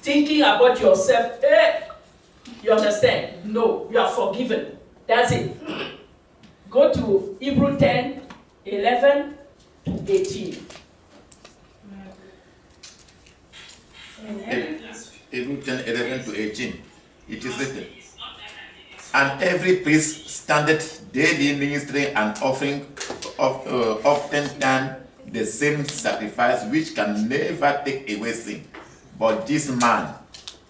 thinking about yourself. You understand? No, you are forgiven. That's it. Go to Hebrews 10, 11 to 18. Hebrews 10, 11 to 18. It is written, and every priest standeth daily ministering and offering often done the same sacrifice which can never take away sin. But this man,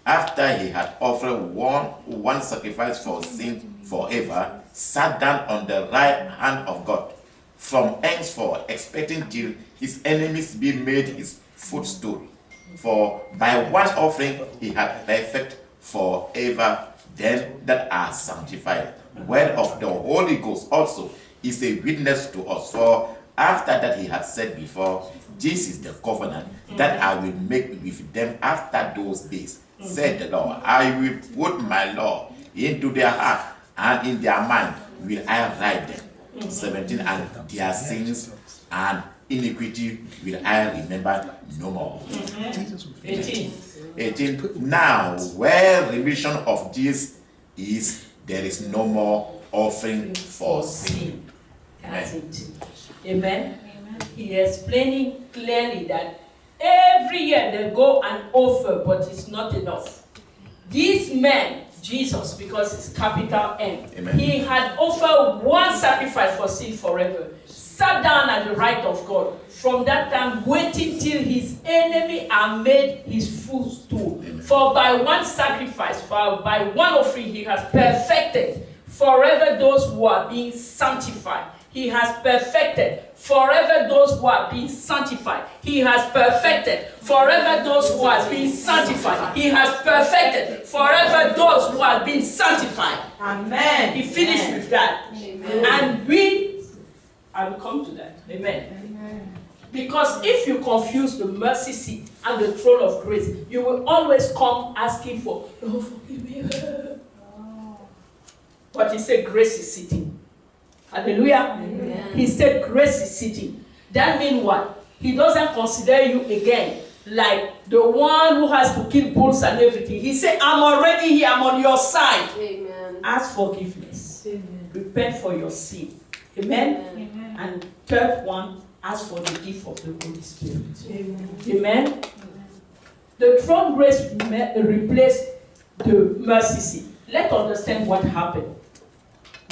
after he had offered one sacrifice for sin forever, sat down on the right hand of God, from henceforth expecting till his enemies be made his footstool. For by one offering he had perfect forever them that are sanctified. Whereof the Holy Ghost also is a witness to us. For after that he had said before, this is the covenant that I will make with them after those days, said the Lord. I will put my law into their heart, and in their mind will I write them. 17, and their sins and iniquity will I remember no more. 18. Now, where remission of this is, there is no more offering for sin. That's it. Amen. He is explaining clearly that every year they go and offer, but it's not enough. This man, Jesus, because it's capital M, Amen. He had offered one sacrifice for sin forever, sat down at the right of God. From that time, waiting till his enemy are made his footstool. For by one sacrifice, by one offering, he has perfected forever those who are being sanctified. He has perfected forever those who are being sanctified. He has perfected forever those who are being sanctified. He has perfected forever those who are being sanctified. Amen. He finished with that. Amen. And I will come to that. Amen. Because if you confuse the mercy seat and the throne of grace, you will always come asking for, oh, forgive me. But he said grace is sitting. Hallelujah. Amen. He said grace is sitting. That means what? He doesn't consider you again like the one who has to kill bulls and everything. He said, I'm already here. I'm on your side. Amen. Ask forgiveness. Amen. Repent for your sin. Amen? Amen. And third one, ask for the gift of the Holy Spirit. Amen. Amen? Amen. The throne grace replaced the mercy seat. Let's understand what happened.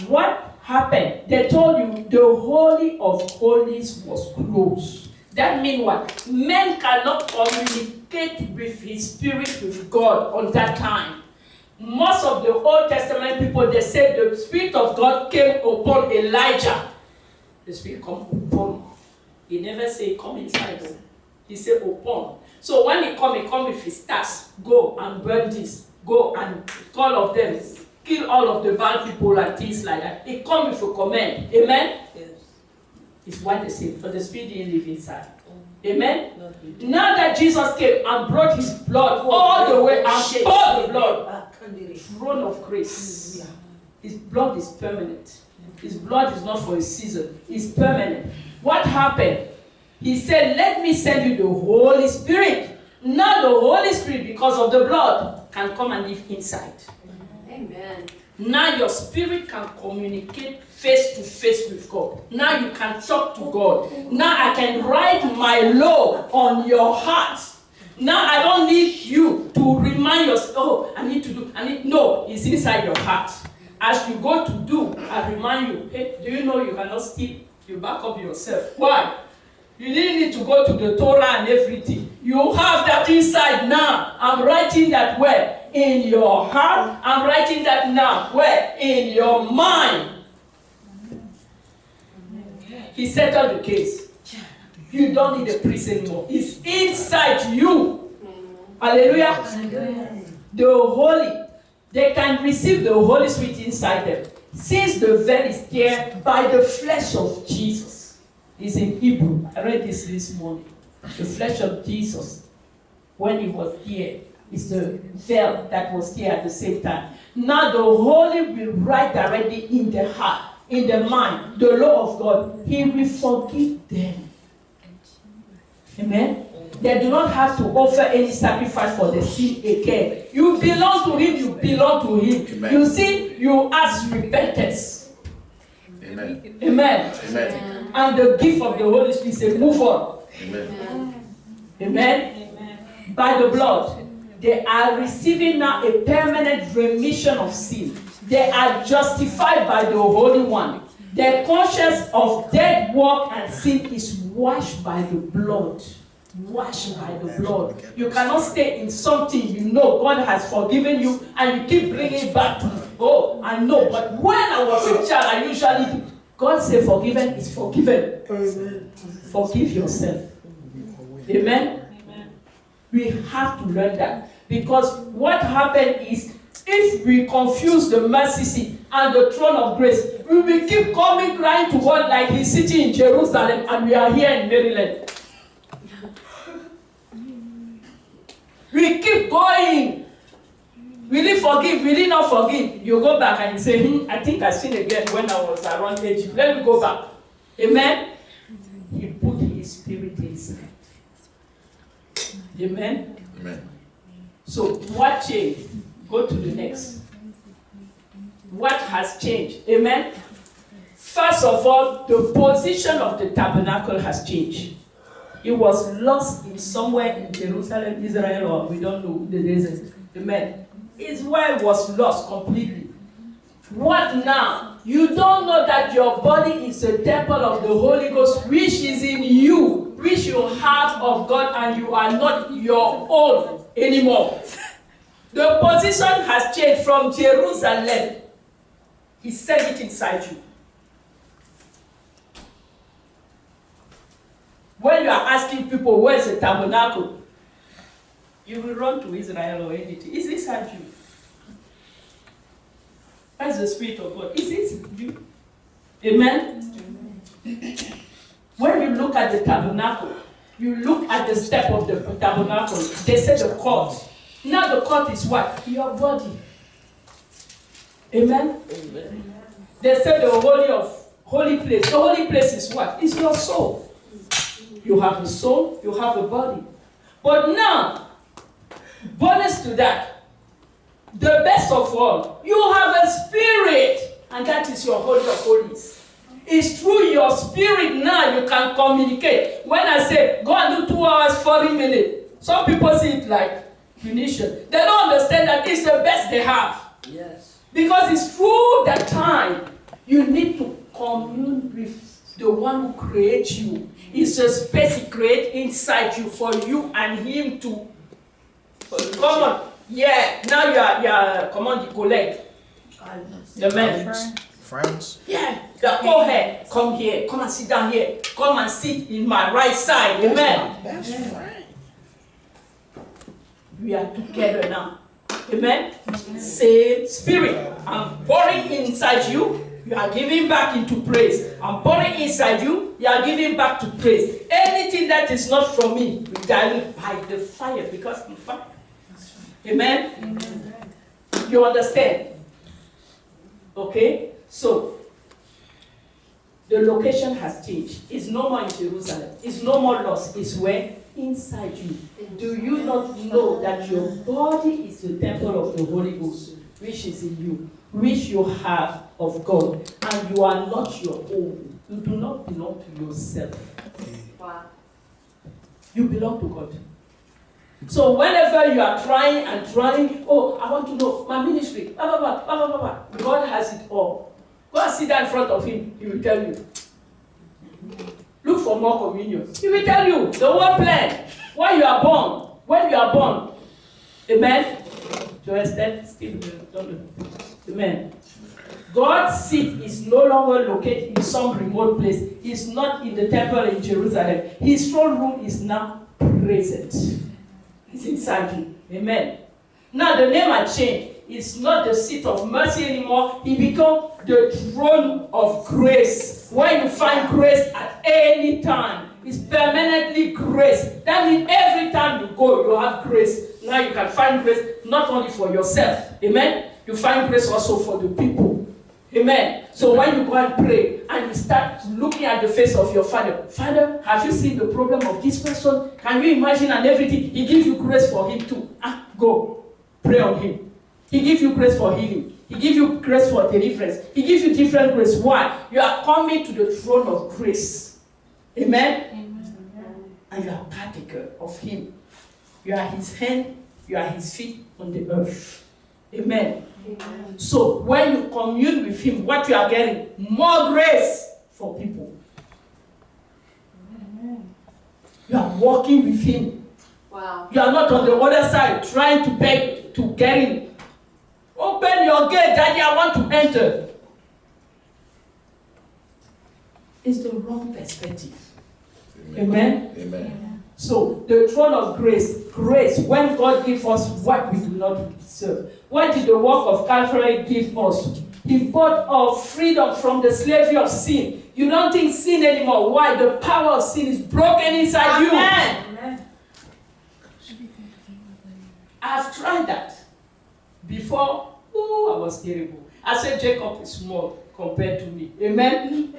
What happened? They told you the Holy of Holies was closed. That means what? Men cannot communicate with his spirit with God on that time. Most of the Old Testament people, they said the Spirit of God came upon Elijah. The Spirit come upon. He never say come inside. He said upon. So when he come with his task. Go and burn this. Go and all of them. Kill all of the bad people and things like that. He come with a command. Amen? Yes. It's what they say. For the Spirit didn't live inside. Amen? Now that Jesus came and brought his blood all the way and poured the blood. Throne of grace. His blood is permanent. His blood is not for a season. It's permanent. What happened? He said, let me send you the Holy Spirit. Now the Holy Spirit, because of the blood, can come and live inside. Amen. Now your spirit can communicate face to face with God. Now you can talk to God. Now I can write my law on your heart. Now I don't need you to remind yourself, oh, I need to do, no, it's inside your heart. As you go to do, I remind you, hey, do you know you cannot steal? You back up yourself. Why? You didn't need to go to the Torah and everything. You have that inside now. I'm writing that where? In your heart. I'm writing that now. Where? In your mind. He settled the case. You don't need a priest anymore. It's inside you. Hallelujah. The holy, they can receive the Holy Spirit inside them. Since the veil is there by the flesh of Jesus. It's in Hebrew. I read this morning. The flesh of Jesus, when he was here, is the veil that was here at the same time. Now the Holy will write directly in the heart, in the mind, the law of God. He will forgive them. Amen? they do not have to offer any sacrifice for the sin again. You belong to him, you belong to him. Amen. You see, you ask repentance. Amen. Amen. Amen. And the gift of the Holy Spirit say, move on. Amen. Amen. By the blood, they are receiving now a permanent remission of sin. They are justified by the Holy One. Their conscience of dead work and sin is washed by the blood. Washed by the blood. You cannot stay in something you know God has forgiven you and you keep bringing it back to, oh, I know, but when I was a child, I usually do. God said forgiven is forgiven. Amen. Forgive yourself. Amen? Amen. We have to learn that. Because what happened is, if we confuse the mercy seat and the throne of grace, we will keep coming crying to God like he's sitting in Jerusalem and we are here in Maryland. We keep going. Will he forgive? Will he not forgive? You go back and you say, I think I sinned again when I was around Egypt. Let me go back. Amen? He put his spirit inside. Amen? Amen. So what changed? Go to the next. What has changed? Amen? First of all, the position of the tabernacle has changed. It was lost in somewhere in Jerusalem, Israel, or we don't know the reason. Amen. Israel was lost completely. What now? You don't know that your body is a temple of the Holy Ghost, which is in you, which you have of God, and you are not your own anymore. The position has changed from Jerusalem. He set it inside you. When you are asking people, where's the tabernacle? You will run to Israel or anything. It's inside you. Where's the Spirit of God? It's inside you. Amen? When you look at the tabernacle, you look at the step of the tabernacle. They say the court. Now the court is what? Your body. Amen? Amen. They say the holy place. The holy place is what? It's your soul. You have a soul, you have a body. But now, bonus to that, the best of all, you have a spirit, and that is your Holy of Holies. It's through your spirit now you can communicate. When I say, go and do 2 hours, 40 minutes, some people see it like punition. They don't understand that it's the best they have. Yes. Because it's through that time you need to commune with the one who creates you. It's a space he creates inside you for you and him to come on. Yeah, now you are come on, the collect. The men. Friends. Yeah, go ahead. Come here. Come and sit down here. Come and sit in my right side. Amen. Best friend. We are together now. Amen. Same spirit. I'm pouring inside you. You are giving back into praise. I'm pouring inside you. You are giving back to praise. Anything that is not from me, we dilute by the fire, because I'm fire. Amen? Amen. You understand? Okay? So, the location has changed. It's no more in Jerusalem. It's no more lost. It's where? Inside you. Do you not know that your body is the temple of the Holy Ghost, which is in you, which you have of God, and you are not your own. You do not belong to yourself. Wow. You belong to God. So whenever you are trying and trying, oh, I want to know my ministry, blah, blah, blah, blah, blah, blah. God has it all. Go and sit down in front of him, he will tell you. Look for more communion. He will tell you the whole plan. Why you are born. When you are born. Amen? To extend still. Amen. God's seat is no longer located in some remote place. He's not in the temple in Jerusalem. His throne room is now present. It's inside you. Amen. Now the name has changed. It's not the seat of mercy anymore. He becomes the throne of grace. Where you find grace at any time. It's permanently grace. That means every time you go, you have grace. Now you can find grace not only for yourself. Amen. You find grace also for the people. Amen. So when you go and pray and you start looking at the face of your Father, Father, have you seen the problem of this person? Can you imagine and everything? He gives you grace for him too. Go. Pray on him. He gives you grace for healing. He gives you grace for deliverance. He gives you different grace. Why? You are coming to the throne of grace. Amen? Amen. And you are partaker of him. You are his hand. You are his feet on the earth. Amen. Amen. So when you commune with him, what you are getting? More grace for people. Amen. You are walking with him. Wow. You are not on the other side trying to beg to get in. Open your gate, Daddy, I want to enter. It's the wrong perspective. Amen? Amen. So, the throne of grace, when God gives us what we do not deserve. What did the work of Calvary give us? He bought our freedom from the slavery of sin. You don't think sin anymore. Why? The power of sin is broken inside you. Amen. I've tried that. Before, I was terrible. I said Jacob is small compared to me. Amen?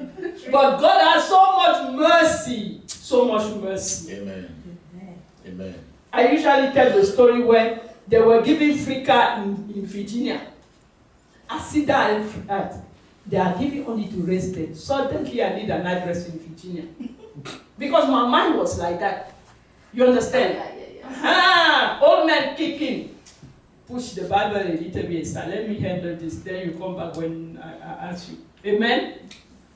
But God has so much mercy. So much mercy. Amen. Amen. I usually tell the story when they were giving free car in Virginia. I sit down and they are giving only to residents. Suddenly I need an address in Virginia. Because my mind was like that. You understand? Yeah. Old man kicking. Push the Bible a little bit, so let me handle this. Then you come back when I ask you. Amen?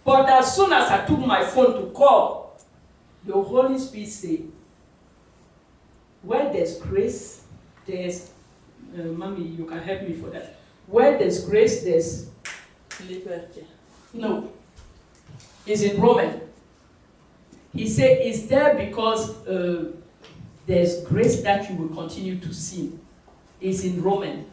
But as soon as I took my phone to call, the Holy Spirit said, where there's grace, there's, Mommy, you can help me for that. Where there's grace, there's liberty. No. It's in Romans. He said, it's there because there's grace that you will continue to sin. It's in Romans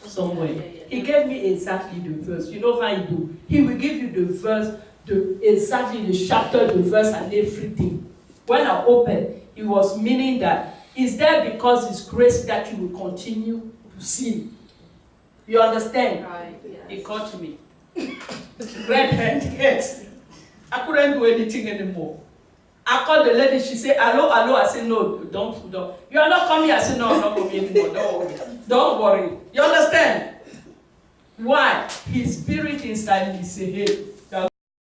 somewhere. He gave me exactly the verse. You know how he do? He will give you the verse, exactly the chapter, the verse, and everything. When I opened, it was meaning that it's there because it's grace that you will continue to sin. You understand? Right, yes. He caught me. Red hand, yes. I couldn't do anything anymore. I called the lady, she said, hello. I said, no, don't. You are not coming. I said, no, I'm not coming anymore. Don't worry. You understand? Why? His spirit inside me said, hey,